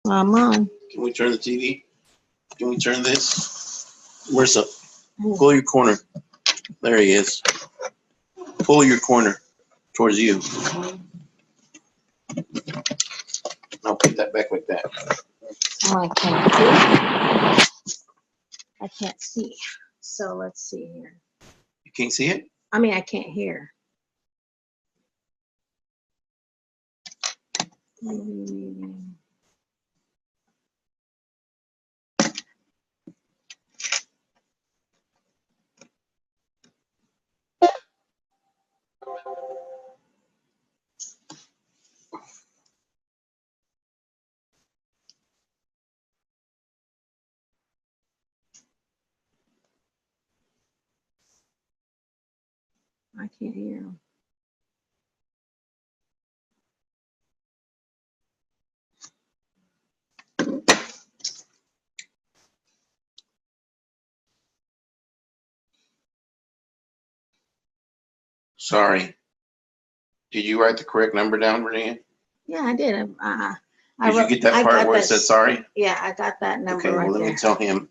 I'm on. Can we turn the TV? Can we turn this? Where's up? Pull your corner. There he is. Pull your corner towards you. I'll put that back like that. Oh, I can't see. I can't see. So let's see here. You can't see it? I mean, I can't hear. I can't hear him. Sorry. Did you write the correct number down, Renee? Yeah, I did. Did you get that part where it said sorry? Yeah, I got that number Okay, right well, let there. me tell him.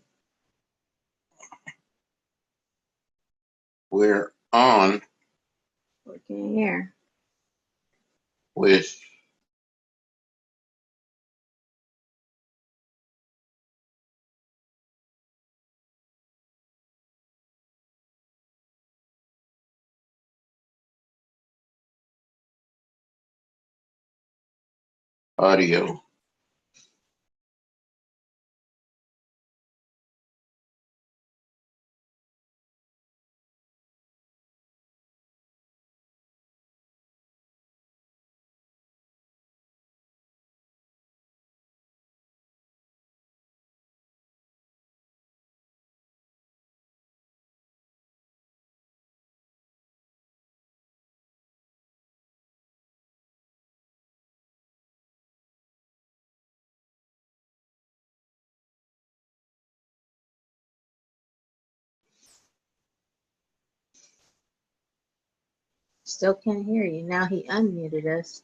We're on We can't hear. with audio. Still can't hear you. Now he unmuted us,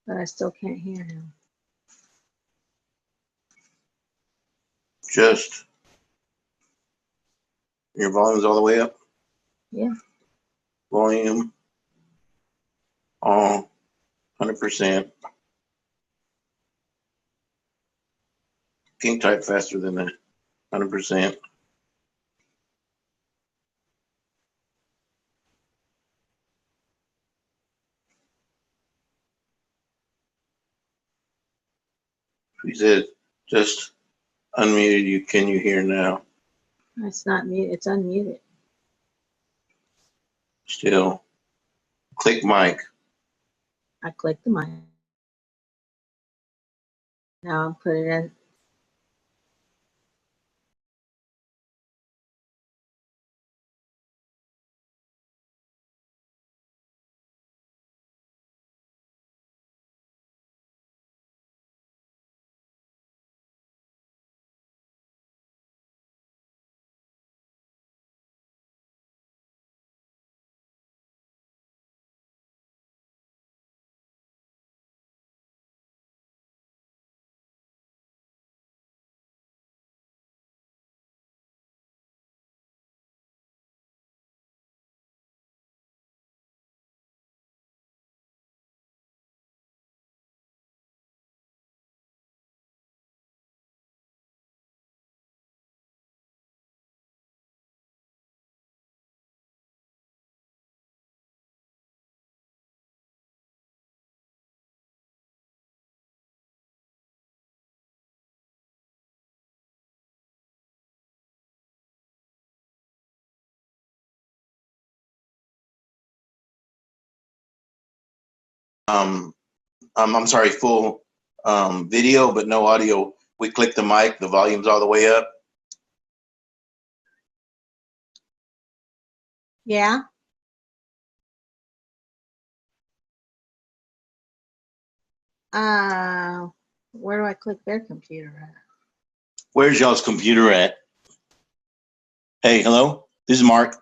but I still can't hear him. Just your volume's all the way up. Yeah. Volume all 100%. Can't type faster than that. 100%. He said, just unmuted you. Can you hear now? It's not muted. It's unmuted. Still. Click mic. I clicked the mic. Now I'm putting it in. I'm sorry, full video, but no audio. We click the mic, the volume's all the way up. Yeah. Where do I click their computer at? Where's y'all's computer at? Hey, hello? This is Mark.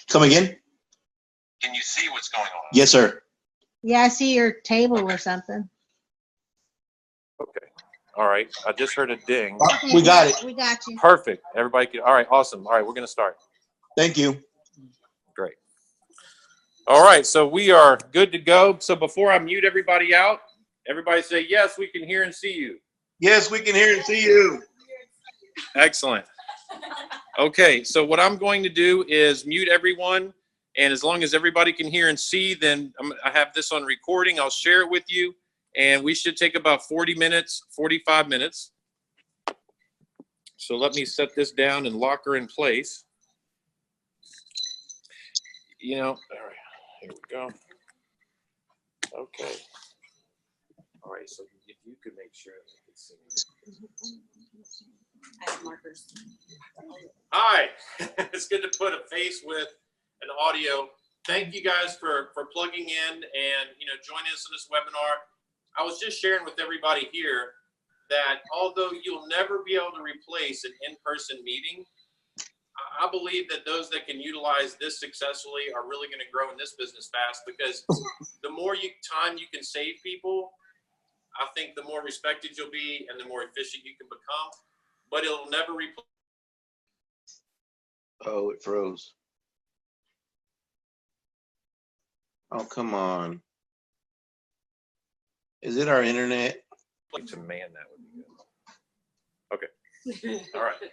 Come again? Can you see what's going on? Yes, sir. Yeah, I see your table or something. Okay. All right. I just heard a ding. Okay, We got it. We got you. Perfect. Everybody can. All right. Awesome. All right. We're going to start. Thank you. Great. All right. So we are good to go. So before I mute everybody out, everybody say, yes, we can hear and see you. Yes, we can hear and see you. Excellent. Okay. So what I'm going to do is mute everyone. And as long as everybody can hear and see, then I have this on recording. I'll share it with you. And we should take about 40 minutes, 45 minutes. So let me set this down and lock her in place. You know, all right, here we go. Okay. All right, so if you could make sure that you can see me. I have markers. Hi, it's good to put a face with an audio. Thank you guys for plugging in and, joining us in this webinar. I was just sharing with everybody here that although you'll never be able to replace an in-person meeting, I believe that those that can utilize this successfully are really going to grow in this business fast, because the more time you can save people, I think the more respected you'll be and the more efficient you can become, but it'll never replace. Oh, it froze. Oh, come on. Is it our internet? Like to man, that would be good. Okay. All right.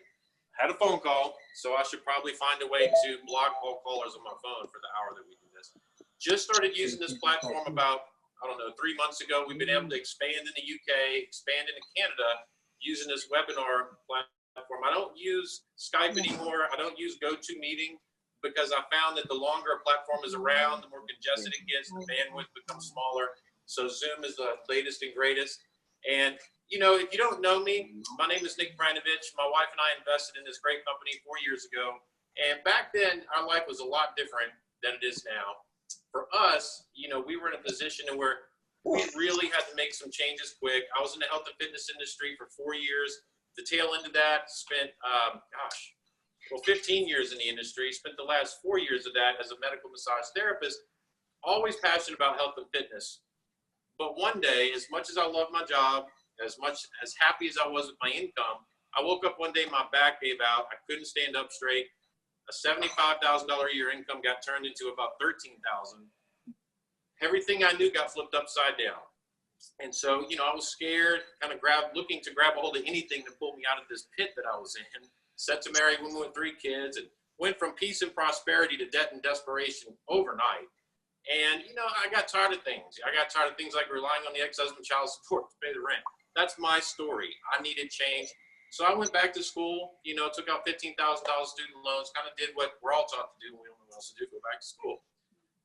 Had a phone call, so I should probably find a way to block all callers on my phone for the hour that we do this. Just started using this platform about, 3 months ago. We've been able to expand in the UK, expand into Canada using this webinar platform. I don't use Skype anymore. I don't use GoToMeeting because I found that the longer a platform is around, the more congested it gets, the bandwidth becomes smaller. So Zoom is the latest and greatest. And, if you don't know me, my name is Nick Branovich. My wife and I invested in this great company 4 years ago. And back then, our life was a lot different than it is now. For us, we were in a position where we really had to make some changes quick. I was in the health and fitness industry for 4 years. The tail end of that, spent, 15 years in the industry. Spent the last 4 years of that as a medical massage therapist. Always passionate about health and fitness. But one day, as much as I loved my job, as much as happy as I was with my income, I woke up one day, my back gave out. I couldn't stand up straight. A $75,000 a year income got turned into about $13,000. Everything I knew got flipped upside down. And so, I was scared, kind of looking to grab a hold of anything to pull me out of this pit that I was in. Set to marry a woman with 3 kids, and went from peace and prosperity to debt and desperation overnight. And, I got tired of things. I got tired of things like relying on the ex-husband child support to pay the rent. That's my story. I needed change. So I went back to school, took out $15,000 student loans, kind of did what we're all taught to do when we don't know what else to do, go back to school.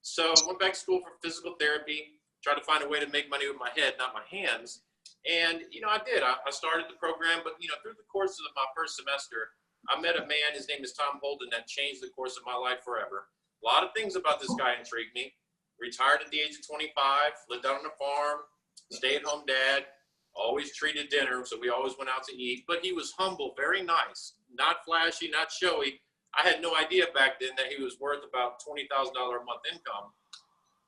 So I went back to school for physical therapy, tried to find a way to make money with my head, not my hands. And, I did. I started the program, but, through the course of my first semester, I met a man, his name is Tom Holden, that changed the course of my life forever. A lot of things about this guy intrigued me. Retired at the age of 25, lived out on a farm, stay-at-home dad, always treated dinner, so we always went out to eat. But he was humble, very nice, not flashy, not showy. I had no idea back then that he was worth about $20,000 a month income.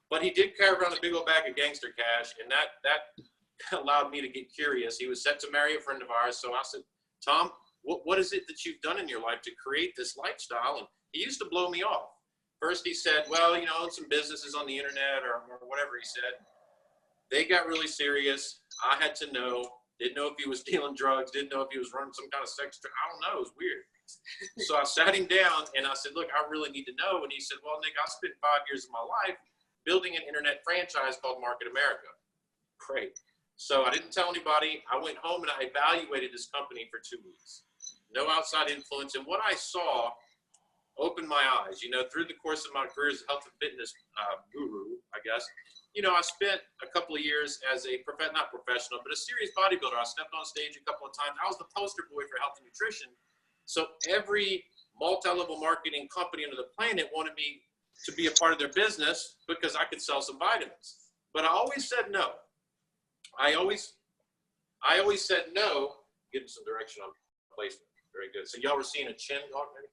But he did carry around a big old bag of gangster cash, and that allowed me to get curious. He was set to marry a friend of ours, so I said, Tom, what is it that you've done in your life to create this lifestyle? And he used to blow me off. First he said, well, own some businesses on the internet or whatever he said. They got really serious. I had to know. Didn't know if he was dealing drugs. Didn't know if he was running some kind of sex. I don't know. It was weird. So I sat him down and I said, look, I really need to know. And he said, well, Nick, I spent 5 years of my life building an internet franchise called Market America. Great. So I didn't tell anybody. I went home and I evaluated this company for 2 weeks. No outside influence. And what I saw opened my eyes, through the course of my career as a health and fitness guru, I guess. I spent a couple of years as not professional, but a serious bodybuilder. I stepped on stage a couple of times. I was the poster boy for health and nutrition. So every multi-level marketing company under the planet wanted me to be a part of their business because I could sell some vitamins. But I always said no. I always said no. Getting some direction on placement. Very good. So y'all were seeing a chin already?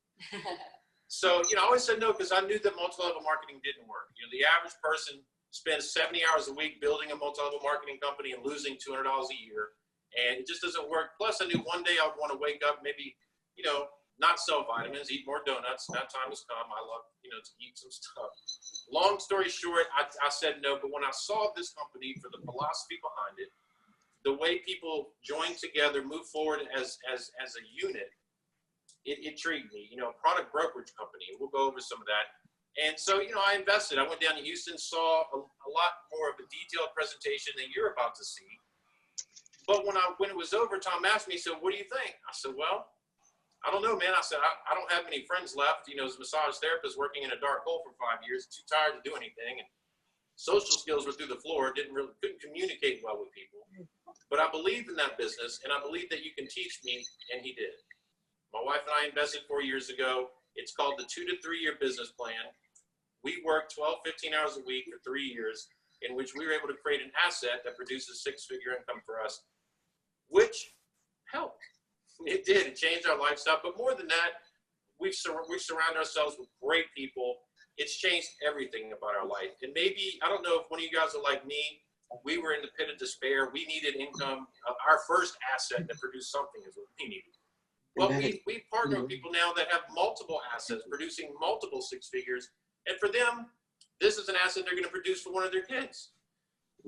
So, I always said no because I knew that multi-level marketing didn't work. The average person spends 70 hours a week building a multi-level marketing company and losing $200 a year. And it just doesn't work. Plus, I knew one day I would want to wake up, maybe, not sell vitamins, eat more donuts. That time has come. I love, to eat some stuff. Long story short, I said no. But when I saw this company for the philosophy behind it, the way people join together, move forward as a unit, it intrigued me. Product brokerage company. We'll go over some of that. And so, I invested. I went down to Houston, saw a lot more of a detailed presentation than you're about to see. But when it was over, Tom asked me, he said, what do you think? I said, well, I don't know, man. I said, I don't have many friends left. As a massage therapist working in a dark hole for 5 years, too tired to do anything. And social skills were through the floor. Couldn't communicate well with people. But I believed in that business, and I believe that you can teach me, and he did. My wife and I invested 4 years ago. It's called the 2 to 3 year business plan. We worked 12, 15 hours a week for 3 years, in which we were able to create an asset that produces 6-figure income for us, which helped. It did. It changed our lifestyle. But more than that, we surround ourselves with great people. It's changed everything about our life. And maybe, I don't know if one of you guys are like me. We were in the pit of despair. We needed income. Our first asset that produced something is what we needed. Well, we partner with people now that have multiple assets producing multiple 6 figures. And for them, this is an asset they're going to produce for one of their kids.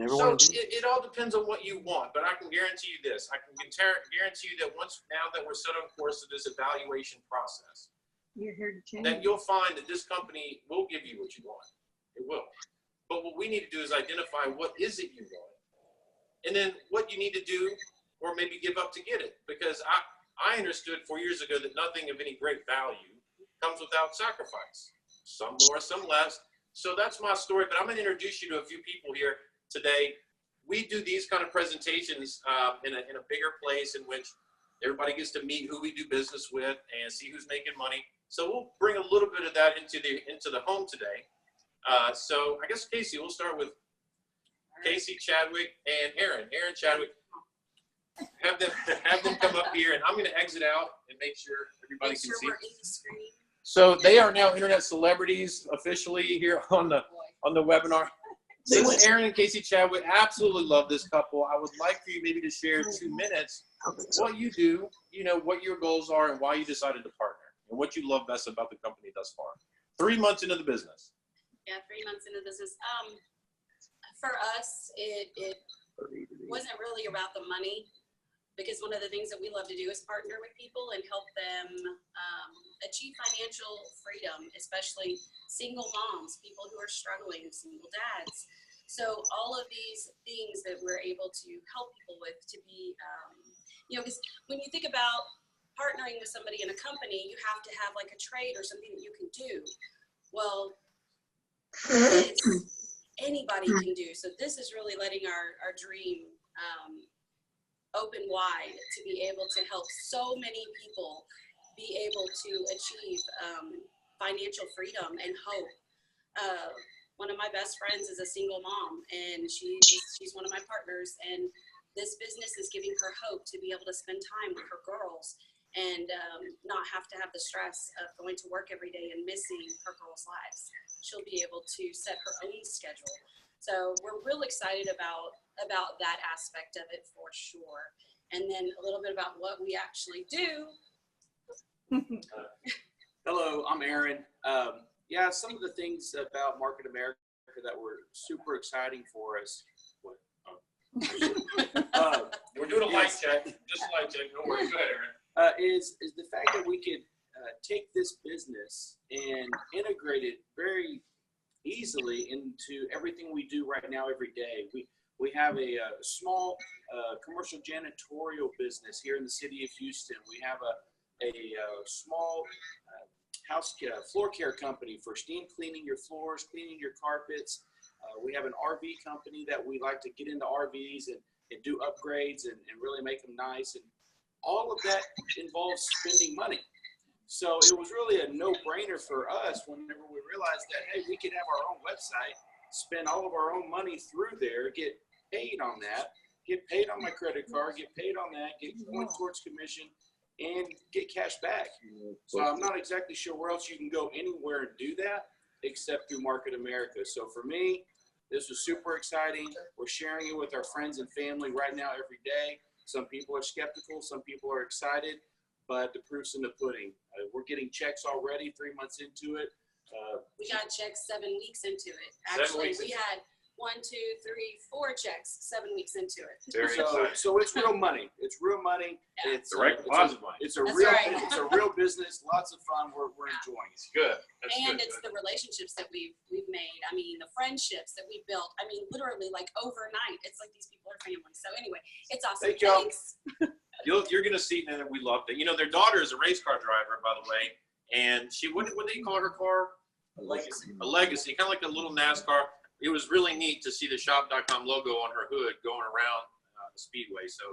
So it all depends on what you want, but I can guarantee you this. I can guarantee you that now that we're set on course to this evaluation process, You're here to change. that you'll find that this company will give you what you want. It will. But what we need to do is identify what is it you want, and then what you need to do or maybe give up to get it. Because I understood 4 years ago that nothing of any great value comes without sacrifice. Some more, some less. So that's my story, but I'm going to introduce you to a few people here today. We do these kind of presentations in a bigger place in which everybody gets to meet who we do business with and see who's making money. So we'll bring a little bit of that into the home today. So I guess Casey, we'll start with Casey Chadwick and Aaron Chadwick. Have them come up here, and I'm going to exit out and make sure everybody can see. We're in the screen. So they are now internet celebrities officially here on the webinar. Since Aaron and Casey Chadwick, absolutely love this couple. I would like for you maybe to share 2 minutes what you do, what your goals are, and why you decided to partner, and what you love best about the company thus far. 3 months into the business. Yeah, 3 months into the business. For us, it wasn't really about the money, because one of the things that we love to do is partner with people and help them achieve financial freedom, especially single moms, people who are struggling, single dads. So all of these things that we're able to help people with to be, because when you think about partnering with somebody in a company, you have to have like a trade or something that you can do. Well, anybody can do. So this is really letting our dream open wide to be able to help so many people be able to achieve financial freedom and hope. One of my best friends is a single mom, and she's one of my partners, and this business is giving her hope to be able to spend time with her girls and not have to have the stress of going to work every day and missing her girls' lives. She'll be able to set her own schedule. So we're real excited about that aspect of it for sure. And then a little bit about what we actually do. Hello, I'm Aaron. Some of the things about Market America that were super exciting for us. We're doing a light check. Just a light check. Don't worry. Go ahead, Aaron. Is the fact that we could take this business and integrate it very easily into everything we do right now every day. We have a small commercial janitorial business here in the city of Houston. We have a small floor care company for steam cleaning your floors, cleaning your carpets. We have an RV company that we like to get into RVs and do upgrades and really make them nice. And all of that involves spending money. So it was really a no-brainer for us whenever we realized that, hey, we could have our own website, spend all of our own money through there, get paid on that, get paid on my credit card, get paid on that, get points towards commission, and get cash back. So I'm not exactly sure where else you can go anywhere and do that except through Market America. So for me, this was super exciting. We're sharing it with our friends and family right now every day. Some people are skeptical, some people are excited, but the proof's in the pudding. We're getting checks already 3 months into it. We got checks 7 weeks into it. 7 Actually, weeks we had 1, 2, 3, 4 checks 7 weeks into it. Very exciting. So it's real money. It's real money. Yeah. It's Direct deposit money. It's a That's real right. it's a real business. Lots of fun. We're enjoying it. Good. That's And good. it's the relationships that we've made. I mean, the friendships that we built. I mean, literally like overnight. It's like these people are family. So anyway, it's awesome. Thank y'all. Thanks. You're gonna see, and we loved it. You know, their daughter is a race car driver, by the way, and she what do you call her car? Legacy. A Legacy, kind of like a little NASCAR. It was really neat to see the shop.com logo on her hood going around the speedway. So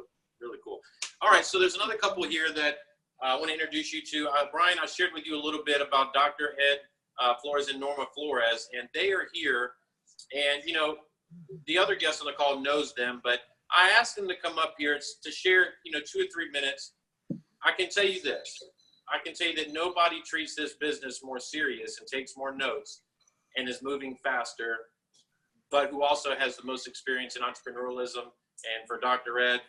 really cool. All right, so there's another couple here that I want to introduce you to. Brian, I shared with you a little bit about Dr. Ed Flores and Norma Flores, and they are here. And you know, the other guest on the call knows them, but I asked them to come up here to share, 2 or 3 minutes. I can tell you this. I can tell you that nobody treats this business more serious and takes more notes and is moving faster, but who also has the most experience in entrepreneurialism. And for Dr. Ed,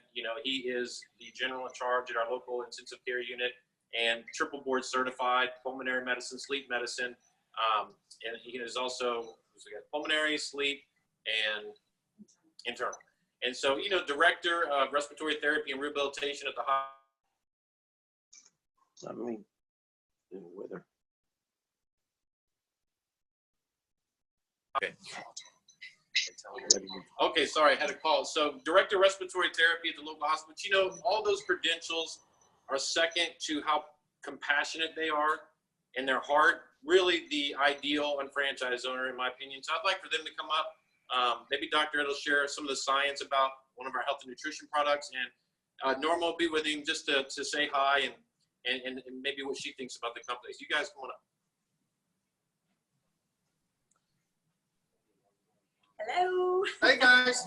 he is the general in charge at our local intensive care unit and triple board certified pulmonary medicine, sleep medicine. And he is also pulmonary, sleep, and internal. And so, director of respiratory therapy and rehabilitation at the hospital. I mean, the weather. Okay. Okay, sorry, I had a call. So, director of respiratory therapy at the local hospital. All those credentials are second to how compassionate they are in their heart. Really, the ideal unfranchised owner, in my opinion. So, I'd like for them to come up. Maybe Dr. Ed will share some of the science about one of our health and nutrition products, and Norma will be with him just to say hi and maybe what she thinks about the company. So you guys come on up. Hello. Hey guys.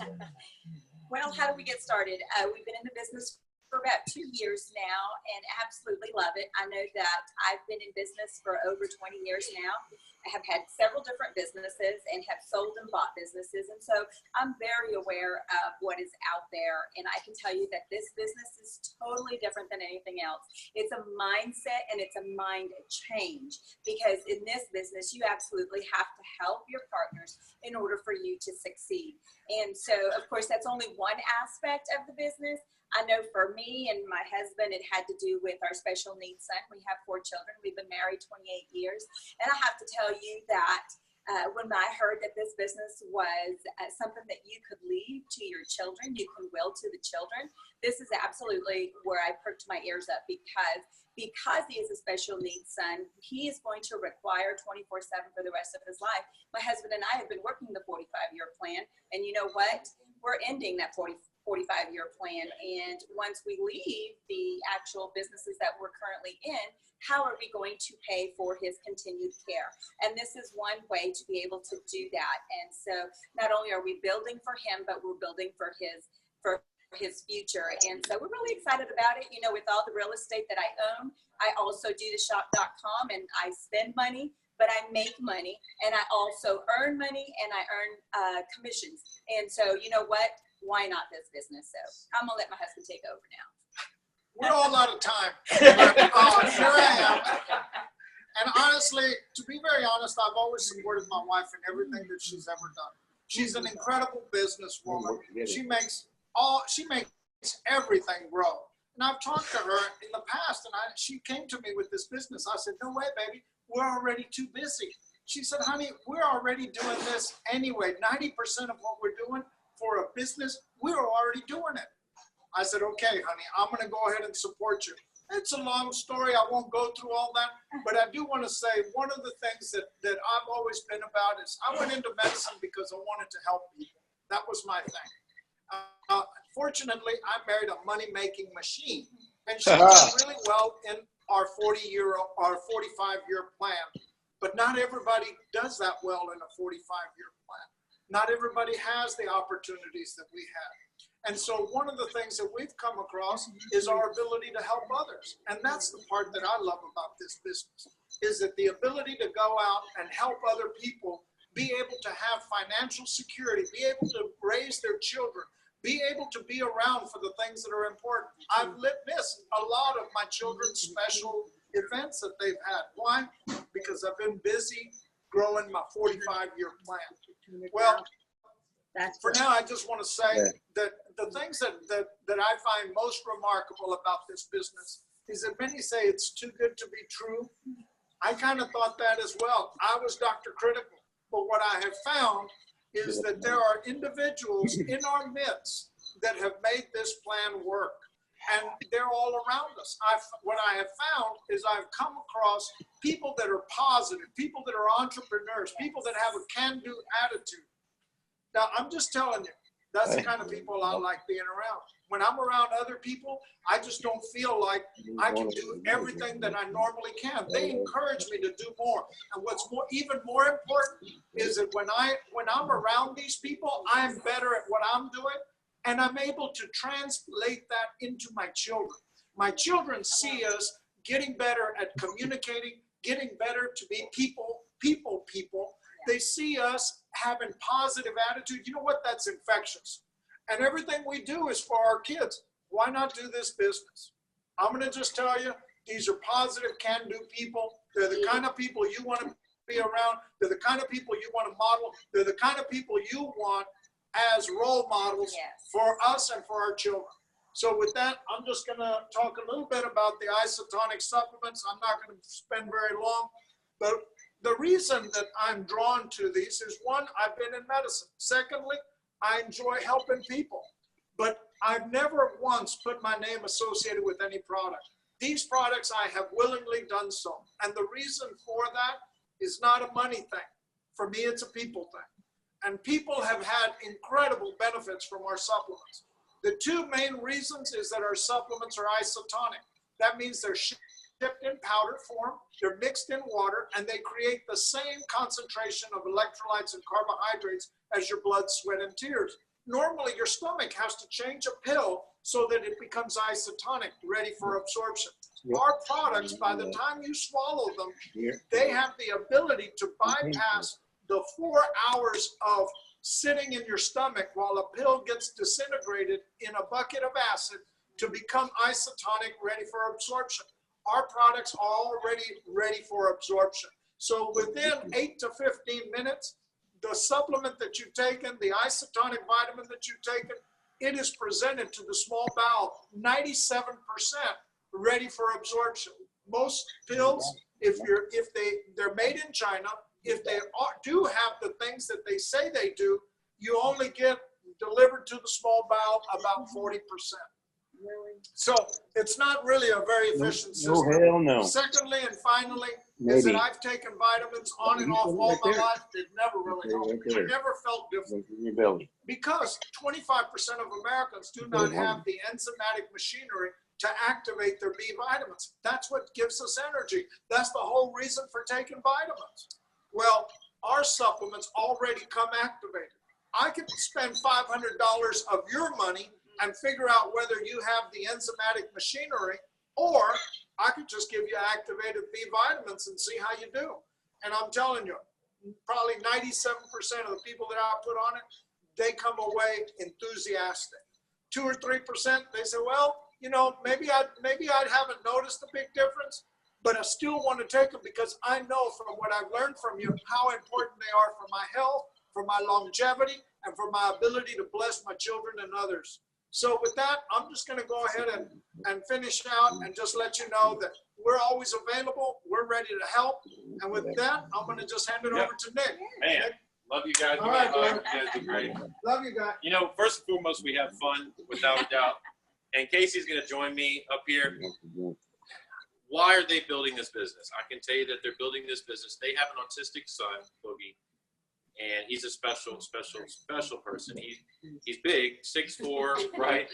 Well, how do we get started? We've been in the business for about 2 years now and absolutely love it. I know that I've been in business for over 20 years now. I have had several different businesses and have sold and bought businesses. And so I'm very aware of what is out there. And I can tell you that this business is totally different than anything else. It's a mindset and it's a mind change, because in this business, you absolutely have to help your partners in order for you to succeed. And so, of course, that's only one aspect of the business. I know for me and my husband, it had to do with our special needs son. We have 4 children. We've been married 28 years. And I have to tell you that when I heard that this business was something that you could leave to your children, you can will to the children, this is absolutely where I perked my ears up, because he is a special needs son, he is going to require 24/7 for the rest of his life. My husband and I have been working the 45-year plan, and you know what? We're ending that 45-year plan. And once we leave the actual businesses that we're currently in, how are we going to pay for his continued care? And this is one way to be able to do that. And so not only are we building for him, but we're building for his future. And so we're really excited about it. With all the real estate that I own, I also do the shop.com, and I spend money, but I make money, and I also earn money, and I earn commissions. And so, you know what? Why not this business? So I'm gonna let my husband take over now. We're all out of time. Here I am. And honestly, to be very honest, I've always supported my wife in everything that she's ever done. She's an incredible businesswoman. She makes everything grow. And I've talked to her in the past, and she came to me with this business. I said, no way, baby, we're already too busy. She said, honey, we're already doing this anyway. 90% of what we're doing for a business, we're already doing it. I said, okay, honey, I'm going to go ahead and support you. It's a long story. I won't go through all that. But I do want to say one of the things that I've always been about is I went into medicine because I wanted to help people. That was my thing. Fortunately, I married a money-making machine. And she did really well in our 45-year plan. But not everybody does that well in a 45-year plan. Not everybody has the opportunities that we have. And so one of the things that we've come across is our ability to help others. And that's the part that I love about this business, is that the ability to go out and help other people be able to have financial security, be able to raise their children, be able to be around for the things that are important. I've missed a lot of my children's special events that they've had. Why? Because I've been busy growing my 45-year plan. Well, That's for what- now, I just want to say that the things that I find most remarkable about this business is that many say it's too good to be true. I kind of thought that as well. I was Dr. Critical. But what I have found is that there are individuals in our midst that have made this plan work. And they're all around us. What I have found is I've come across people that are positive, people that are entrepreneurs, people that have a can-do attitude. Now, I'm just telling you, that's the kind of people I like being around. When I'm around other people, I just don't feel like I can do everything that I normally can. They encourage me to do more. And what's even more important is that when I'm around these people, I'm better at what I'm doing, and I'm able to translate that into my children. My children see us getting better at communicating, getting better to be people. They see us having positive attitude. You know what? That's infectious. And everything we do is for our kids. Why not do this business? I'm going to just tell you, these are positive, can-do people. They're the kind of people you want to be around. They're the kind of people you want to model. They're the kind of people you want as role models for us and for our children. So with that, I'm just going to talk a little bit about the isotonic supplements. I'm not going to spend very long, but the reason that I'm drawn to these is, one, I've been in medicine. Secondly, I enjoy helping people, but I've never once put my name associated with any product. These products, I have willingly done so. And the reason for that is not a money thing. For me, it's a people thing. And people have had incredible benefits from our supplements. The two main reasons is that our supplements are isotonic. That means they're shipped in powder form, they're mixed in water, and they create the same concentration of electrolytes and carbohydrates as your blood, sweat, and tears. Normally, your stomach has to change a pill so that it becomes isotonic, ready for absorption. Our products, by the time you swallow them, they have the ability to bypass the 4 hours of sitting in your stomach while a pill gets disintegrated in a bucket of acid to become isotonic, ready for absorption. Our products are already ready for absorption. So within 8 to 15 minutes, the supplement that you've taken, the isotonic vitamin that you've taken, it is presented to the small bowel, 97% ready for absorption. Most pills, if they're made in China, if they do have the things that they say they do, you only get delivered to the small bowel about 40%. So it's not really a very efficient system. No, hell no. Secondly and finally, is that Maybe. I've taken vitamins on and off all my life. They've never really helped. I never felt different In your belly. because 25% of Americans do not have the enzymatic machinery to activate their B vitamins. That's what gives us energy. That's the whole reason for taking vitamins. Well, our supplements already come activated. I could spend $500 of your money and figure out whether you have the enzymatic machinery, or I could just give you activated B vitamins and see how you do. And I'm telling you, probably 97% of the people that I put on it, they come away enthusiastic. 2 or 3%, they say, well, you know, maybe I haven't noticed a big difference, but I still want to take them because I know from what I've learned from you how important they are for my health, for my longevity, and for my ability to bless my children and others. So with that, I'm just going to go ahead and finish out and just let you know that we're always available. We're ready to help. And with that, I'm going to just hand it over to Nick. Man, Nick, love you guys. All right, You man. guys do great. love you guys. You know, first and foremost, we have fun, without a doubt. And Casey's going to join me up here. Why are they building this business? I can tell you that they're building this business. They have an autistic son, Boogie, and he's a special person. He's big, 6'4", right?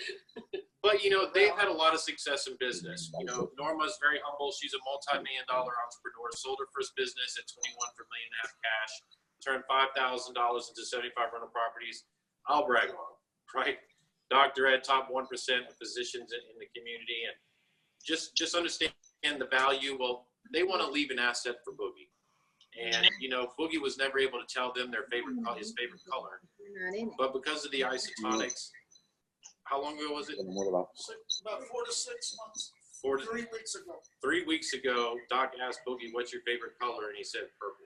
But, you know, they've had a lot of success in business. You know, Norma's very humble. She's a multi-million-dollar entrepreneur, sold her first business at 21 for $1.5 million cash, turned $5,000 into 75 rental properties. I'll brag on them, right? doctor ed, top 1% of physicians in the community, and just understand the value. Well, they want to leave an asset for Boogie. And, you know, Boogie was never able to tell them their his favorite color. We're not in it. But because of the isotonics, how long ago was it? About 4 to 6 months, 3 weeks ago. 3 weeks ago, Doc asked Boogie, what's your favorite color? And he said purple.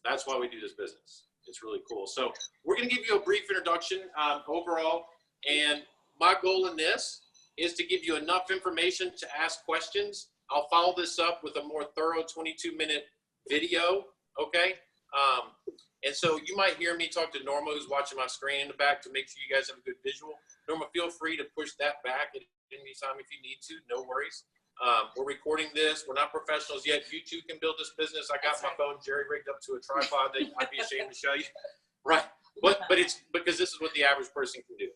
That's why we do this business. It's really cool. So we're going to give you a brief introduction overall. And my goal in this is to give you enough information to ask questions. I'll follow this up with a more thorough 22-minute video, okay? And so you might hear me talk to Norma, who's watching my screen in the back, to make sure you guys have a good visual. Norma, feel free to push that back at any time if you need to, no worries. We're recording this. We're not professionals yet. You too can build this business. I got my phone jerry rigged up to a tripod that I'd be ashamed to show you. Right, but it's because this is what the average person can do.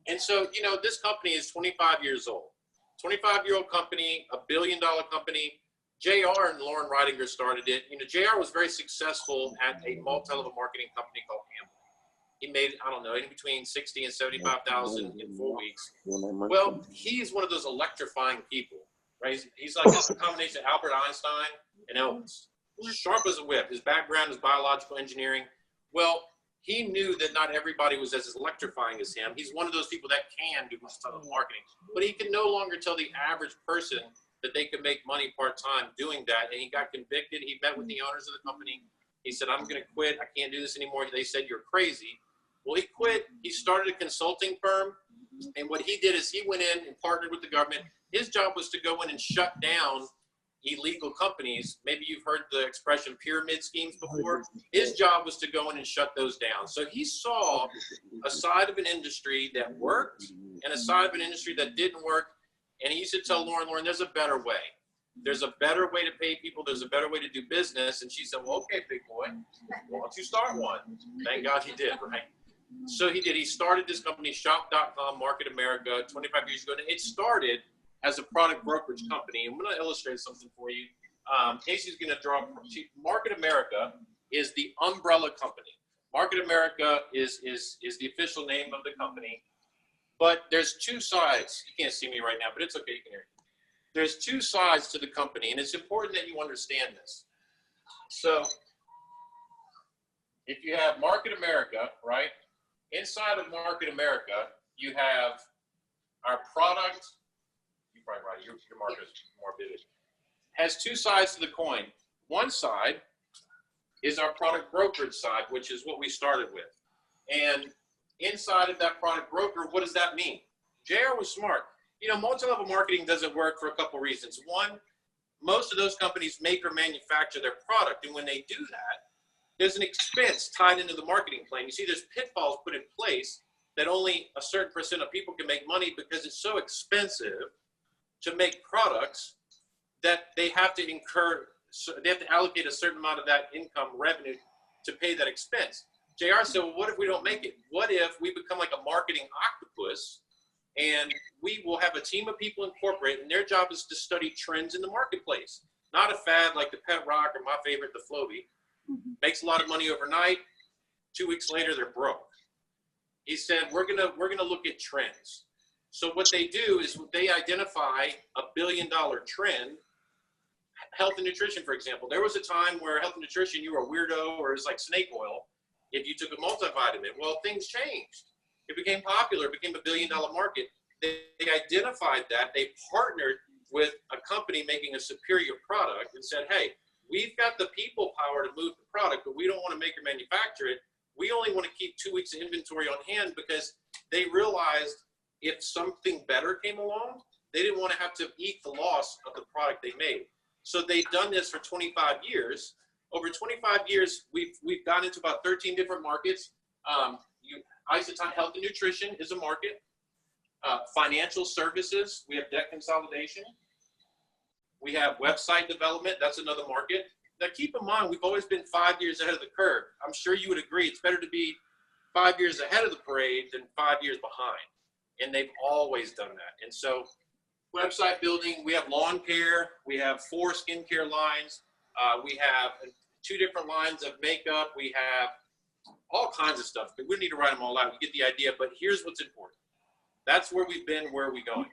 And so, you know, this company is 25 years old. 25-year-old company, $1 billion company. JR and Lauren Ridinger started it. You know, JR was very successful at a multi-level marketing company called Amway. He made, I don't know, in between 60 and 75,000 in 4 weeks. Well, he's one of those electrifying people, right? He's like a combination of Albert Einstein and Elvis. Sharp as a whip. His background is biological engineering. Well, he knew that not everybody was as electrifying as him. He's one of those people that can do multi-level marketing, but he can no longer tell the average person that they could make money part-time doing that. And he got convicted. He met with the owners of the company. He said, I'm going to quit. I can't do this anymore. They said, you're crazy. Well, he quit. He started a consulting firm. And what he did is he went in and partnered with the government. His job was to go in and shut down illegal companies. Maybe you've heard the expression pyramid schemes before. His job was to go in and shut those down. So he saw a side of an industry that worked and a side of an industry that didn't work. And he used to tell Lauren, there's a better way. There's a better way to pay people. There's a better way to do business. And she said, well, okay, big boy, why don't you start one? Thank God he did, right? So he did. He started this company, Shop.com, Market America, 25 years ago. And it started as a product brokerage company. I'm going to illustrate something for you. Casey's going to draw. Market America is the umbrella company. Market America is the official name of the company. But there's two sides. You can't see me right now, but it's okay. You can hear me. There's two sides to the company, and it's important that you understand this. So if you have Market America, right? Inside of Market America, you have our product. You're probably right. Your market is more vivid. Has two sides to the coin. One side is our product brokerage side, which is what we started with. And inside of that product broker, what does that mean? JR was smart. You know, multi-level marketing doesn't work for a couple reasons. One, most of those companies make or manufacture their product. And when they do that, there's an expense tied into the marketing plan. You see, there's pitfalls put in place that only a certain percent of people can make money because it's so expensive to make products that they have to incur, so they have to allocate a certain amount of that income revenue to pay that expense. JR said, well, what if we don't make it? What if we become like a marketing octopus and we will have a team of people in corporate and their job is to study trends in the marketplace, not a fad like the Pet Rock or my favorite, the Flowbee. Makes a lot of money overnight. 2 weeks later, they're broke. He said, we're gonna look at trends. So what they do is they identify a $1 billion trend. Health and nutrition, for example. There was a time where health and nutrition, you were a weirdo, or it's like snake oil if you took a multivitamin. Well, things changed. It became popular. It became a $1 billion market. They identified that. They partnered with a company making a superior product and said, hey, we've got the people power to move the product, but we don't want to make or manufacture it. We only want to keep 2 weeks of inventory on hand because they realized if something better came along, they didn't want to have to eat the loss of the product they made. So they've done this for 25 years. Over 25 years, we've gone into about 13 different markets. Isotonic health and nutrition is a market. Financial services, we have debt consolidation. We have website development, that's another market. Now keep in mind, we've always been 5 years ahead of the curve. I'm sure you would agree, it's better to be 5 years ahead of the parade than 5 years behind. And they've always done that. And so website building, we have lawn care, we have 4 skincare lines, we have 2 different lines of makeup, we have all kinds of stuff. But we don't need to write them all out, you get the idea, but here's what's important. That's where we've been. Where are we going?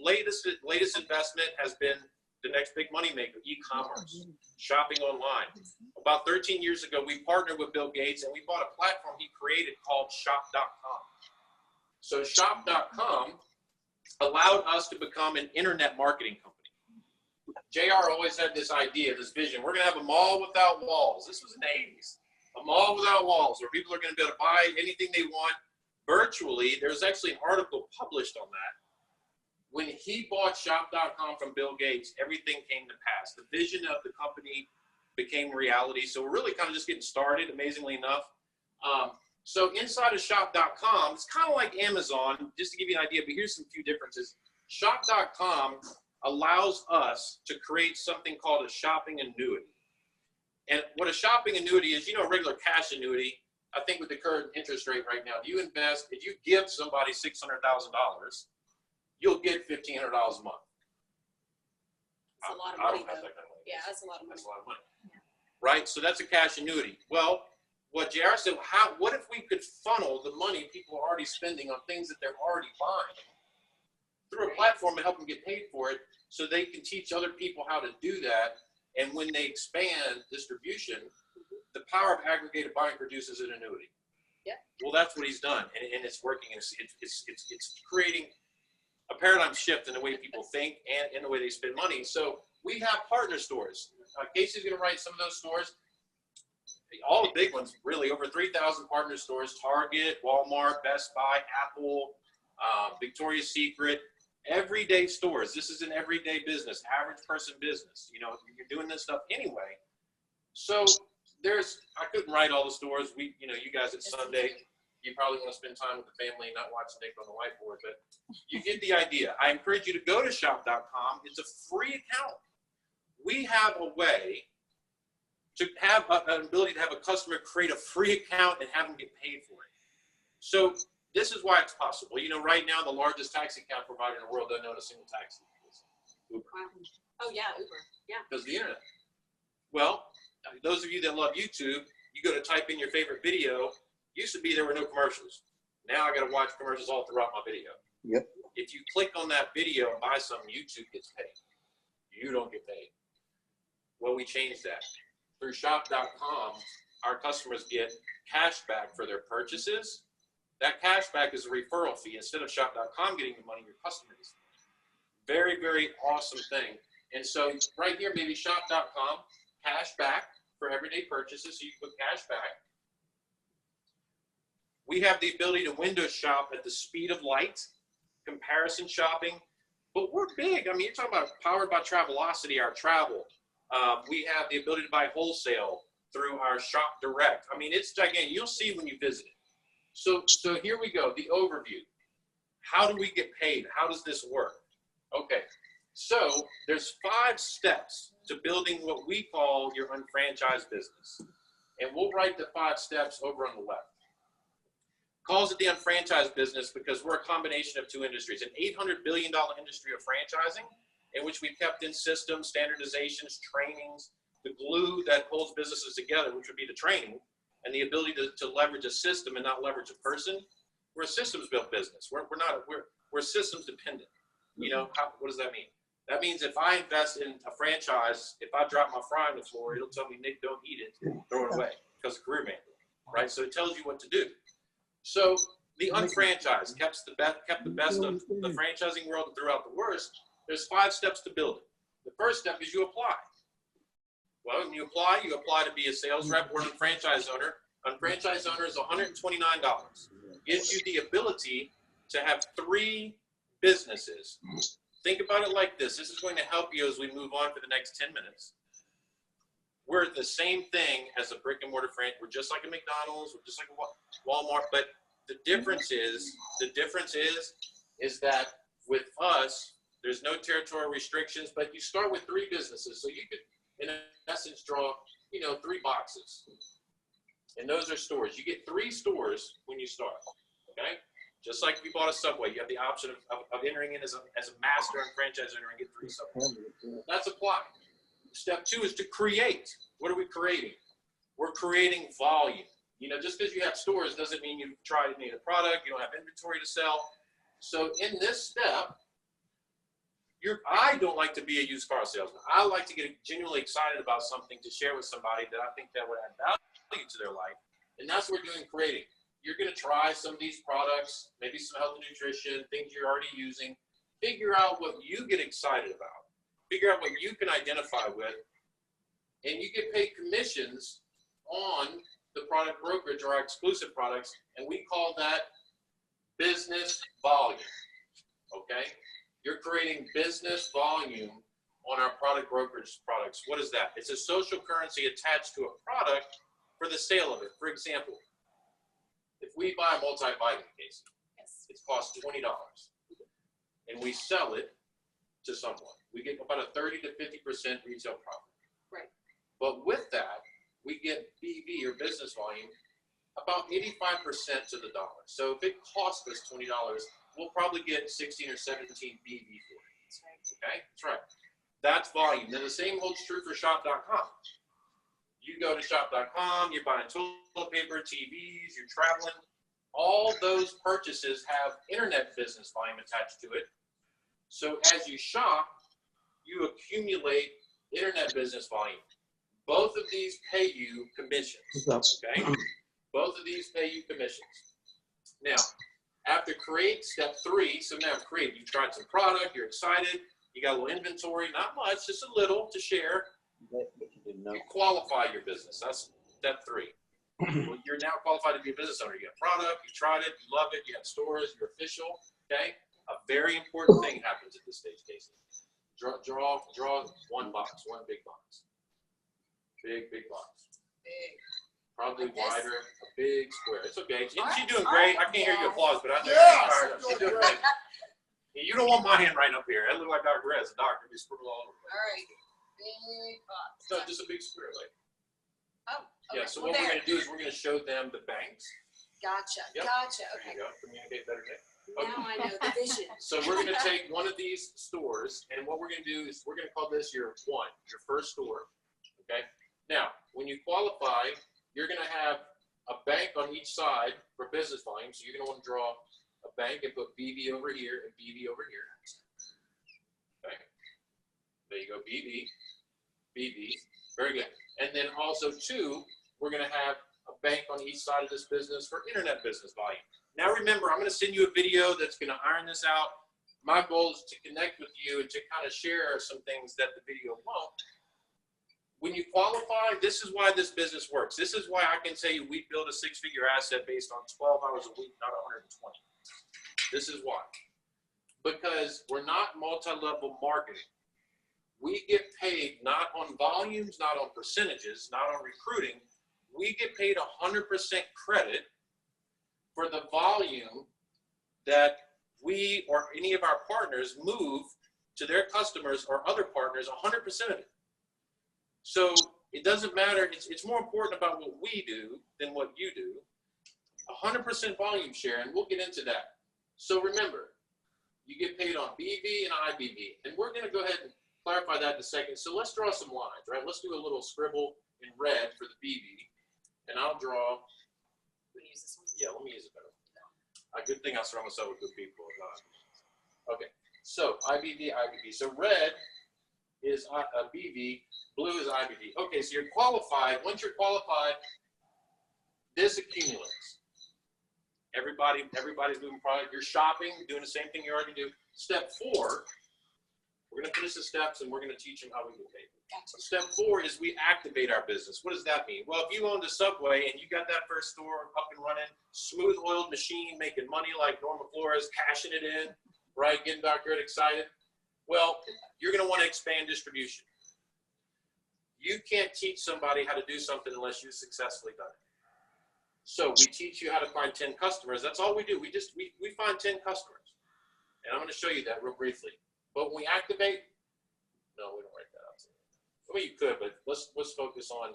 Latest investment has been the next big money maker, e-commerce, shopping online. About 13 years ago, we partnered with Bill Gates and we bought a platform he created called Shop.com. So Shop.com allowed us to become an internet marketing company. JR always had this idea, this vision. We're going to have a mall without walls. This was in the 80s. A mall without walls where people are going to be able to buy anything they want virtually. There's actually an article published on that. When he bought Shop.com from Bill Gates, everything came to pass. The vision of the company became reality. So we're really kind of just getting started, amazingly enough. So inside of Shop.com, it's kind of like Amazon, just to give you an idea, but here's some few differences. Shop.com allows us to create something called a shopping annuity. And what a shopping annuity is, you know, a regular cash annuity, I think with the current interest rate right now, if you invest, if you give somebody $600,000, you'll get $1,500 a month. It's a lot of I money, don't have though. that kind of money. Yeah, that's a lot of money. That's a lot of money. Right? So that's a cash annuity. Well, what JR said, what if we could funnel the money people are already spending on things that they're already buying through a platform and help them get paid for it so they can teach other people how to do that. And when they expand distribution, the power of aggregated buying produces an annuity. Yeah. Well, that's what he's done, and it's working. It's creating a paradigm shift in the way people think and in the way they spend money. So we have partner stores. Casey's going to write some of those stores. All the big ones, really, over 3,000 partner stores, Target, Walmart, Best Buy, Apple, Victoria's Secret, everyday stores. This is an everyday business, average person business. You know, you're doing this stuff anyway. So I couldn't write all the stores. You guys at Sunday, you probably want to spend time with the family and not watch Nick on the whiteboard, but you get the idea. I encourage you to go to shop.com. It's a free account. We have a way to have an ability to have a customer create a free account and have them get paid for it. So this is why it's possible. You know, right now, the largest taxi cab provider in the world doesn't own a single taxi. Uber. Oh, yeah, Uber. Yeah. Because of the internet. Well, those of you that love YouTube, you go to type in your favorite video. Used to be there were no commercials. Now I got to watch commercials all throughout my video. Yep. If you click on that video and buy something, YouTube gets paid. You don't get paid. Well, we changed that. Through shop.com, our customers get cash back for their purchases. That cash back is a referral fee. Instead of shop.com getting the money, your customer gets the money. Very, very awesome thing. And so right here, maybe shop.com, cash back for everyday purchases. So you put cash back. We have the ability to window shop at the speed of light, comparison shopping, but we're big. I mean, you're talking about powered by Travelocity, our travel. We have the ability to buy wholesale through our Shop Direct. I mean, it's gigantic. You'll see when you visit it. So here we go, the overview. How do we get paid? How does this work? Okay, so there's 5 steps to building what we call your unfranchised business. And we'll write the 5 steps over on the left. Calls it the unfranchised business because we're a combination of 2 industries. An $800 billion industry of franchising, in which we've kept in systems, standardizations, trainings, the glue that holds businesses together, which would be the training, and the ability to leverage a system and not leverage a person. We're a systems-built business. We're systems dependent. You know, what does that mean? That means if I invest in a franchise, if I drop my fry on the floor, it'll tell me, Nick, don't eat it, throw it away, because of career manual, right? So it tells you what to do. So the unfranchised kept the best of the franchising world and throughout the worst. There's 5 steps to build it. The first step is you apply. Well, when you apply to be a sales rep or an unfranchised owner. Unfranchised owner is $129. Gives you the ability to have 3 businesses. Think about it like this. This is going to help you as we move on for the next 10 minutes. We're the same thing as a brick and mortar franchise. We're just like a McDonald's. We're just like a Walmart. But the difference is that with us, there's no territorial restrictions. But you start with 3 businesses, so you could, in essence, draw 3 boxes, and those are stores. You get 3 stores when you start. Okay, just like if you bought a Subway, you have the option of entering in as a master and franchise owner and get 3 Subways. That's apply. Step 2 is to create. What are we creating? We're creating volume. Just because you have stores doesn't mean you've tried any of the product, you don't have inventory to sell. So in this step, I don't like to be a used car salesman. I like to get genuinely excited about something to share with somebody that I think that would add value to their life. And that's what we're doing creating. You're going to try some of these products, maybe some health and nutrition, things you're already using. Figure out what you get excited about. Figure out what you can identify with. And you get paid commissions on the product brokerage or our exclusive products. And we call that business volume. Okay? You're creating business volume on our product brokerage products. What is that? It's a social currency attached to a product for the sale of it. For example, if we buy a multivitamin case, it costs $20 and we sell it to someone. We get about a 30 to 50% retail profit. Right. But with that, we get BV or business volume about 85% to the dollar. So if it costs us $20, we'll probably get 16 or 17 BV for it. That's right. Okay, that's right. That's volume. Then the same holds true for shop.com. You go to shop.com, you're buying toilet paper, TVs, you're traveling. All those purchases have internet business volume attached to it. So as you shop, you accumulate internet business volume. Both of these pay you commissions. Okay? Both of these pay you commissions. Now, after create, step 3, so now create, you tried some product, you're excited, you got a little inventory, not much, just a little to share. You qualify your business. That's step 3. Well, you're now qualified to be a business owner. You got product, you tried it, you love it, you have stores, you're official. Okay? A very important thing happens at this stage, Casey. Draw one box, one big box. Big box. Big. Probably Like this? wider, a big square. It's okay. She's doing great. I can't hear you applause, but I know Yes, she's doing great. You don't want my hand right up here. I look like Dr. Rez, a doctor. Be scribbled all over. All right. Big box. No, just a big square, like. Oh, okay. Yeah. So Well, what we're there. gonna do is we're gonna show them the banks. Gotcha. Yep. Gotcha. There Okay. you go. Communicate better, Nick. Now I know the vision. So we're gonna take one of these stores, and what we're gonna do is we're gonna call this your first store. Okay. Now, when you qualify, you're gonna have a bank on each side for business volume. So you're gonna want to draw a bank and put BV over here and BV over here. Okay. There you go, BV, BV. Very good. And then also 2, we're gonna have a bank on each side of this business for internet business volume. Now remember, I'm gonna send you a video that's gonna iron this out. My goal is to connect with you and to kind of share some things that the video won't. When you qualify, this is why this business works. This is why I can tell you we build a 6-figure asset based on 12 hours a week, not 120. This is why. Because we're not multi-level marketing. We get paid not on volumes, not on percentages, not on recruiting. We get paid 100% credit for the volume that we or any of our partners move to their customers or other partners, 100% of it. So it doesn't matter. It's more important about what we do than what you do. 100% volume share, and we'll get into that. So remember, you get paid on BV and IBV, and we're going to go ahead and clarify that in a second. So let's draw some lines, right? Let's do a little scribble in red for the BV, and I'll draw. Want to use this one? Yeah, let me use it better. A good thing I surround myself with good people. Okay, so IBV, IBV. So red is BV, blue is IBV. Okay, so you're qualified. Once you're qualified, this accumulates. Everybody's moving product. You're shopping, doing the same thing you already do. Step 4, we're going to finish the steps and we're going to teach them how we get paid. Gotcha. Step 4 is we activate our business. What does that mean? Well, if you owned a Subway and you got that first store up and running, smooth oiled machine, making money like Norma Flores, cashing it in, right, getting Dr. Ed excited, well, you're going to want to expand distribution. You can't teach somebody how to do something unless you've successfully done it. So we teach you how to find 10 customers. That's all we do. We find 10 customers. And I'm going to show you that real briefly. But when we activate, no, we don't write that out. Well, you could, but let's focus on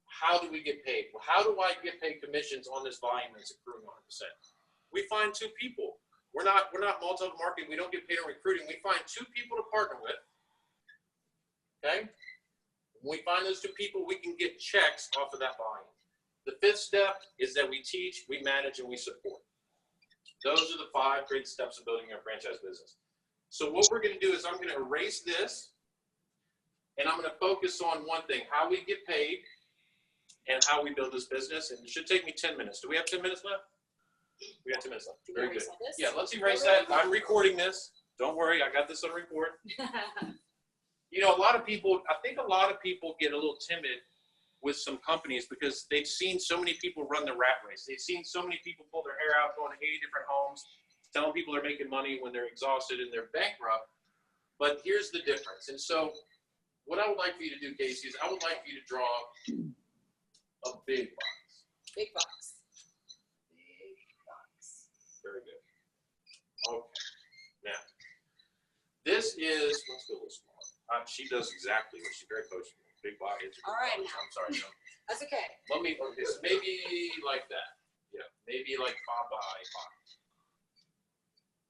how do we get paid? Well, how do I get paid commissions on this volume that's accruing 100%? We find 2 people. We're not multi-level marketing. We don't get paid on recruiting. We find 2 people to partner with. Okay? When we find those 2 people, we can get checks off of that volume. The 5th step is that we teach, we manage, and we support. Those are the 5 great steps of building your franchise business. So what we're going to do is I'm going to erase this, and I'm going to focus on one thing: how we get paid and how we build this business. And it should take me 10 minutes. Do we have 10 minutes left? We got 10 minutes left. Do we Very good. erase all this? Yeah, let's erase that. I'm recording this. Don't worry, I got this on record. You know, I think a lot of people get a little timid with some companies because they've seen so many people run the rat race. They've seen so many people pull their hair out, going to 80 different homes, telling people they're making money when they're exhausted and they're bankrupt. But here's the difference. And so what I would like for you to do, Casey, is I would like for you to draw a big box. Big box. Big box. Very good. Okay. Now, this is, let's go a little smaller. She does exactly what she's very coachable. Big box. All right, box. now. I'm sorry. No. That's okay. Let me, okay, so maybe like that. Yeah, maybe like 5 by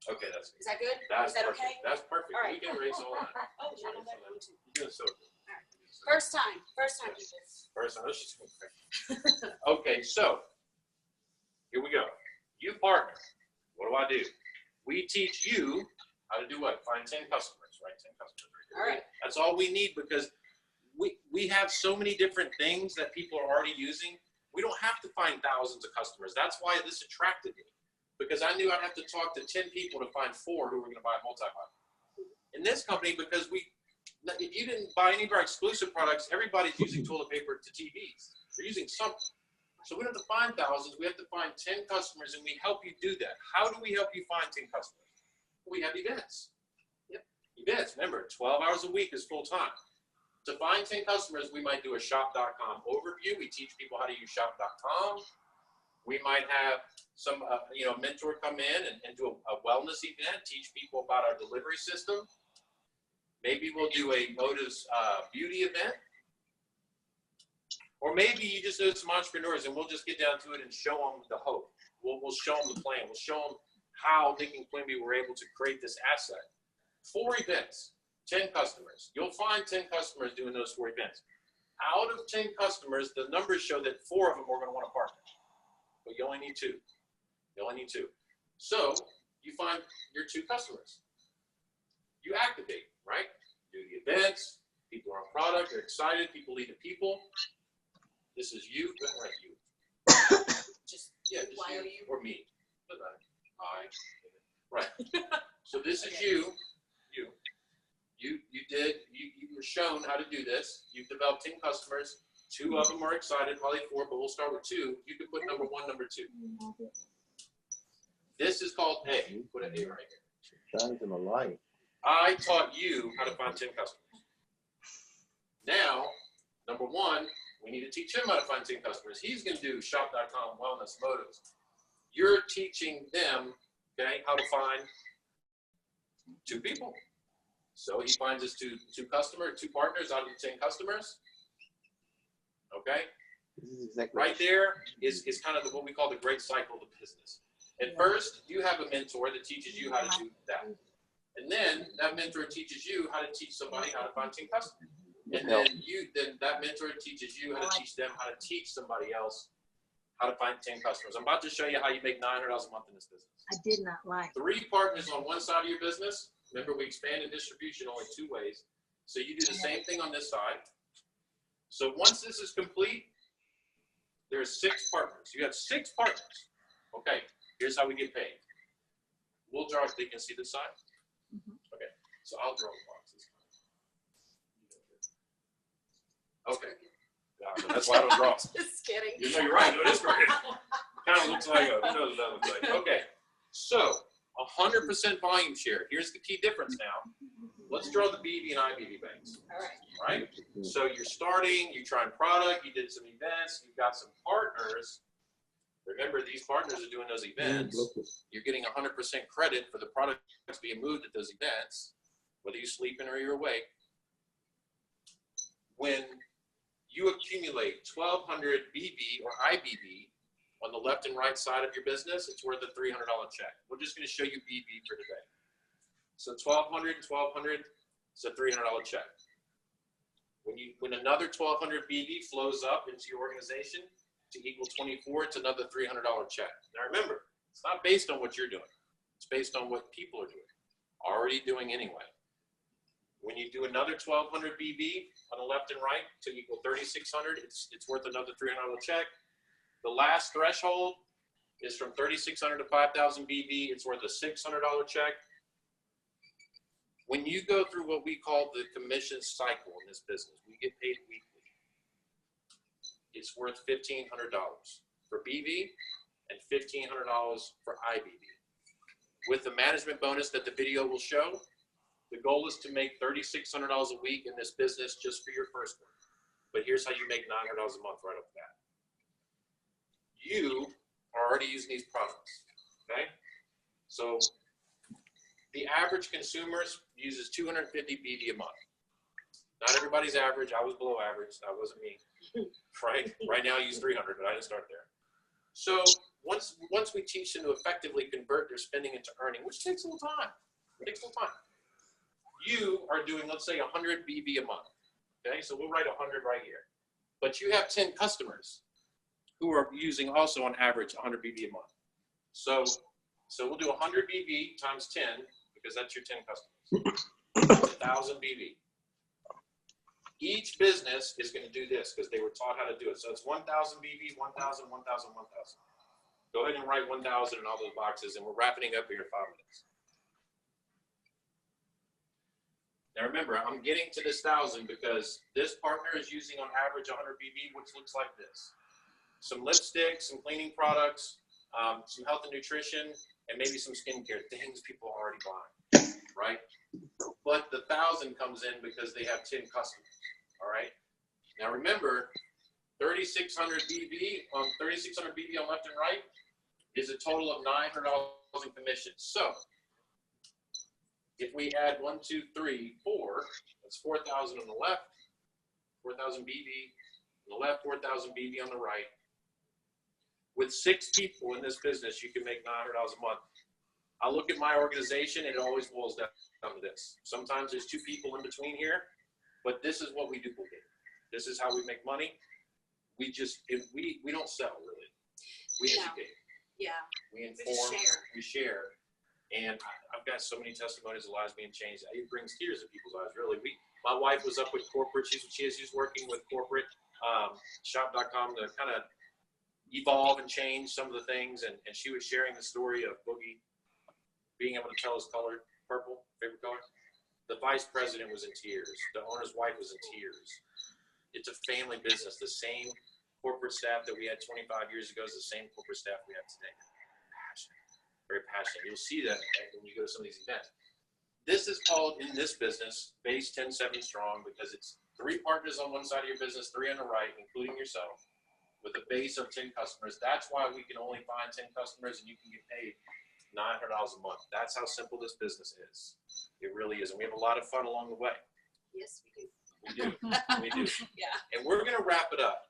5. Okay, that's Is that good? That's Is that perfect. okay? That's perfect. All right. We can erase all that. Oh, you know that one too. You're doing so good. First time people. First time. Let's just okay, so here we go. You partner. What do? We teach you how to do what? Find 10 customers, right? 10 customers. All right. That's all we need because we have so many different things that people are already using. We don't have to find thousands of customers. That's why this attracted me, because I knew I'd have to talk to 10 people to find 4 who were going to buy a multi-buy. In this company, because if you didn't buy any of our exclusive products, everybody's using toilet paper to TVs. They're using something. So we don't have to find thousands. We have to find 10 customers, and we help you do that. How do we help you find 10 customers? We have events. Yep. Events. Remember, 12 hours a week is full time. To find 10 customers, we might do a shop.com overview. We teach people how to use shop.com. We might have some mentor come in and do a wellness event, teach people about our delivery system. Maybe we'll do a Motives beauty event. Or maybe you just know some entrepreneurs and we'll just get down to it and show them the hope. We'll show them the plan. We'll show them how Thinking Quimby were able to create this asset. 4 events, 10 customers. You'll find 10 customers doing those 4 events. Out of 10 customers, the numbers show that 4 of them are going to want to partner. But you only need 2. You only need 2. So you find your 2 customers. You activate, right? Do the events. People are on product. They're excited. People lead to people. This is you. Right, you. Just Just YOU? you or me. Right. So this is you. You were shown how to do this. You've developed 10 customers. 2 of them are excited, probably 4, but we'll start with 2. You can put number 1, number 2. This is called A. Put an A right here. Shines in the light. I taught you how to find 10 customers. Now, number 1, we need to teach him how to find 10 customers. He's going to do shop.com, wellness, motives. You're teaching them, okay, how to find 2 people. So he finds his two partners out of the 10 customers. Okay? This is exactly Right there is kind of what we call the great cycle of the business. At first, you have a mentor that teaches you how to do that. And then that mentor teaches you how to teach somebody how to find 10 customers. And then that mentor teaches you how to teach them how to teach somebody else how to find 10 customers. I'm about to show you how you make $900 a month in this business. I did not like. 3 partners on one side of your business. Remember, we expanded distribution only 2 ways. So you do the same thing on this side. So once this is complete, there's 6 partners. You have 6 partners. Okay, here's how we get paid. We'll draw so you can see this side. Okay, so I'll draw the boxes. Okay. Yeah, that's why I don't draw. Just kidding. You know, you're right. No, it is right. Kind of looks like who knows what that looks like. Okay, so 100% volume share. Here's the key difference now. Let's draw the BB and IBB banks. All right. Right? So you're starting, you're trying product, you did some events, you've got some partners. Remember, these partners are doing those events. You're getting 100% credit for the products being moved at those events, whether you're sleeping or you're awake. When you accumulate 1,200 BB or IBB on the left and right side of your business, it's worth a $300 check. We're just going to show you BB for today. So 1,200 and 1,200 is a $300 check. When another 1,200 BB flows up into your organization to equal 24, it's another $300 check. Now remember, It's not based on what you're doing. It's based on what people are doing, already doing anyway. When you do another 1,200 BB on the left and right to equal 3,600, it's worth another $300 check. The last threshold is from 3,600 to 5,000 BB. It's worth a $600 check. When you go through what we call the commission cycle in this business, we get paid weekly. It's worth $1,500 for BV and $1,500 for IBB. With the management bonus that the video will show, the goal is to make $3,600 a week in this business just for your first one. But here's how you make $900 a month right off the bat. You are already using these products, okay? So the average consumer uses 250 BV a month. Not everybody's average. I was below average. That wasn't me, right? Right now I use 300, but I didn't start there. So once we teach them to effectively convert their spending into earning, which takes a little time, you are doing, let's say, 100 BV a month, okay? So we'll write 100 right here. But you have 10 customers who are using also on average 100 BV a month. So we'll do 100 BV times 10, because that's your 10 customers. That's 1,000 BV. Each business is going to do this because they were taught how to do it. So it's 1,000 BV, 1,000, 1,000, 1,000. Go ahead and write 1,000 in all those boxes, and we're wrapping up here in 5 minutes. Now remember, I'm getting to this 1,000 because this partner is using on average 100 BV, which looks like this. Some lipstick, some cleaning products, some health and nutrition, and maybe some skincare, things people are already buying, right? But the 1,000 comes in because they have 10 customers, all right? Now remember, 3,600 BV on left and right is a total of $900 in commissions. So if we add 1, 2, 3, 4, that's 4,000 on the left, 4,000 BV on the left, 4,000 BV on the right. With 6 people in this business, you can make $900 a month. I look at my organization and it always boils down to this. Sometimes there's 2 people in between here, but this is what we duplicate. This is how we make money. We don't sell really. We educate. Yeah. We inform. We share. And I've got so many testimonies of lives being changed. It brings tears in people's eyes, really. My wife was up with corporate. She's working with corporate shop.com to kind of evolve and change some of the things. And she was sharing the story of Boogie being able to tell his color, purple, favorite color. The vice president was in tears. The owner's wife was in tears. It's a family business. The same corporate staff that we had 25 years ago is the same corporate staff we have today. Passionate, very passionate. You'll see that when you go to some of these events. This is called, in this business, base 10-7 strong, because it's 3 partners on one side of your business, 3 on the right, including yourself, with a base of 10 customers. That's why we can only find 10 customers and you can get paid $900 a month. That's how simple this business is. It really is. And we have a lot of fun along the way. Yes, we do. We do. We do. Yeah. And we're going to wrap it up.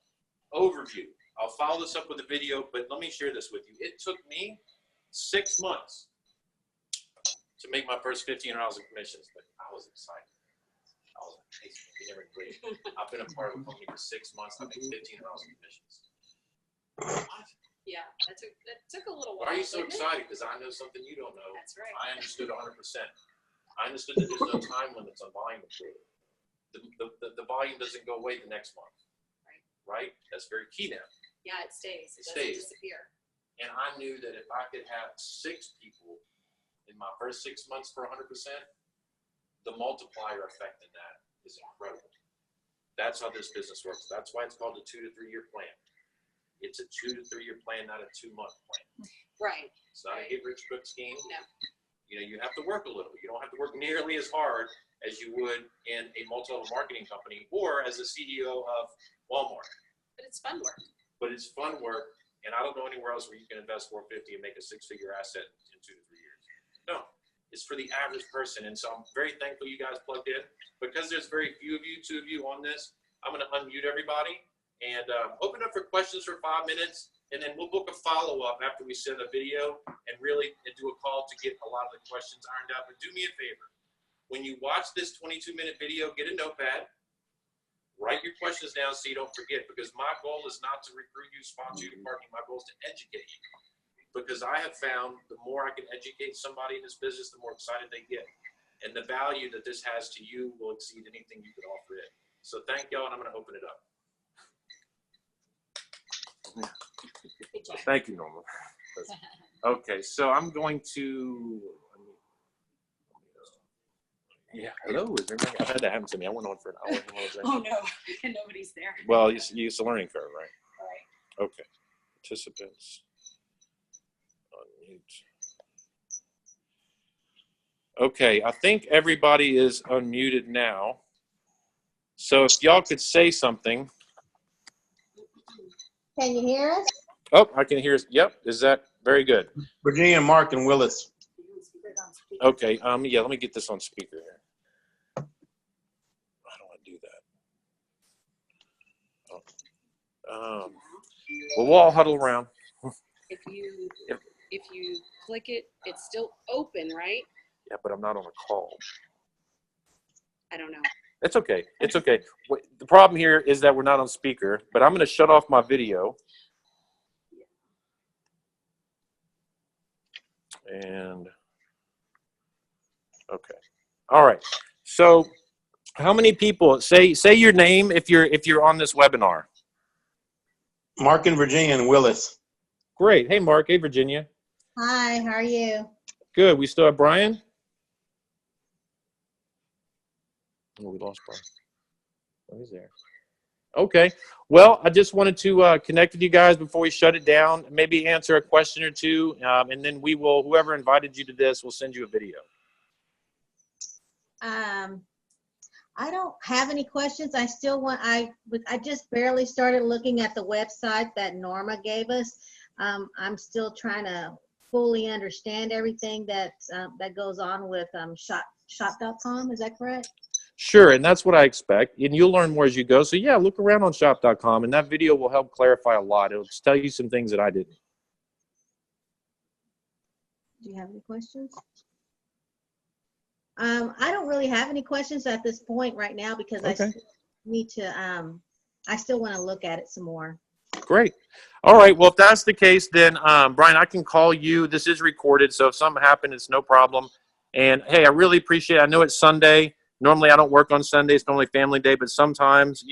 Overview. I'll follow this up with a video, but let me share this with you. It took me 6 months to make my first $1,500 in commissions, but I was excited. I was amazing. You never believe. I've been a part of a company for 6 months. I made $1,500 in commissions. What? Yeah, that took a little while. Why are you so didn't it? excited? Because I know something you don't know. That's right. I understood 100%. I understood that there's no time limits on volume approval. The volume doesn't go away the next month. Right? That's very key now. Yeah, it stays. It It doesn't stays. disappear. And I knew that if I could have 6 people in my first 6 months for 100%, the multiplier effect in that is incredible. That's how this business works. That's why it's called a 2 to 3 year plan. It's a 2 to 3 year plan, not a 2-month plan. Right. It's not a get rich quick scheme. No. You know, you have to work a little. You don't have to work nearly as hard as you would in a multi-level marketing company or as a CEO of Walmart. But it's fun work. But it's fun work, and I don't know anywhere else where you can invest $450 and make a 6-figure asset in 2 to 3 years. No, it's for the average person. And so I'm very thankful you guys plugged in. Because there's very few of you, 2 of you on this, I'm going to unmute everybody and open up for questions for 5 minutes. And then we'll book a follow-up after we send a video and really do a call to get a lot of the questions ironed out. But do me a favor. When you watch this 22-minute video, get a notepad. Write your questions down so you don't forget, because my goal is not to recruit you, sponsor you to partner. My goal is to educate you. because I have found the more I can educate somebody in this business, the more excited they get. And the value that this has to you will exceed anything you could offer it. So thank y'all, and I'm going to open it up. Good job. Thank you, Norma. Okay, so I'm going to. Yeah, hello. Is there anybody? I've had that happen to me. I went on for an hour. And what was that? Oh, no, and nobody's there. Well, it's a learning curve, right? All right. Okay. Participants. Unmute. Okay, I think everybody is unmuted now. So if y'all could say something. Can you hear us? Oh, I can hear. Yep. Is that very good? Virginia, Mark, and Willis. Okay. Yeah. Let me get this on speaker here. How do I do that? Oh. Well, we'll all huddle around. If you click it, it's still open, right? Yeah, but I'm not on a call. I don't know. It's okay. It's okay. The problem here is that we're not on speaker, but I'm going to shut off my video. And okay. All right. So how many people say your name if you're on this webinar? Mark and Virginia and Willis. Great. Hey, Mark. Hey, Virginia. Hi, how are you? Good. We still have Brian? Oh, we lost Brian. Oh, he's there. Okay. Well, I just wanted to connect with you guys before we shut it down, maybe answer a question or two, and then we will, whoever invited you to this, will send you a video. I don't have any questions. I still want, I just barely started looking at the website that Norma gave us. I'm still trying to fully understand everything that goes on with shop.com. Is that correct? Sure, and that's what I expect, and you'll learn more as you go. So yeah, look around on shop.com, and that video will help clarify a lot. It'll just tell you some things that I didn't. Do you have any questions? I don't really have any questions at this point right now because Okay. I still need to, I still want to look at it some more. Great. All right. Well, if that's the case, then Brian, I can call you. This is recorded, so if something happened, it's no problem. And hey, I really appreciate it. I know it's Sunday. Normally, I don't work on Sundays. It's normally family day, but sometimes,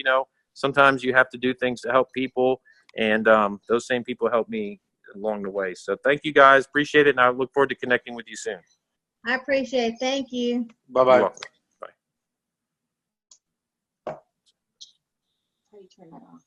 sometimes you have to do things to help people, and those same people help me along the way. So thank you guys. Appreciate it, and I look forward to connecting with you soon. I appreciate it. Thank you. Bye-bye. You're welcome. Bye. How do you turn that off?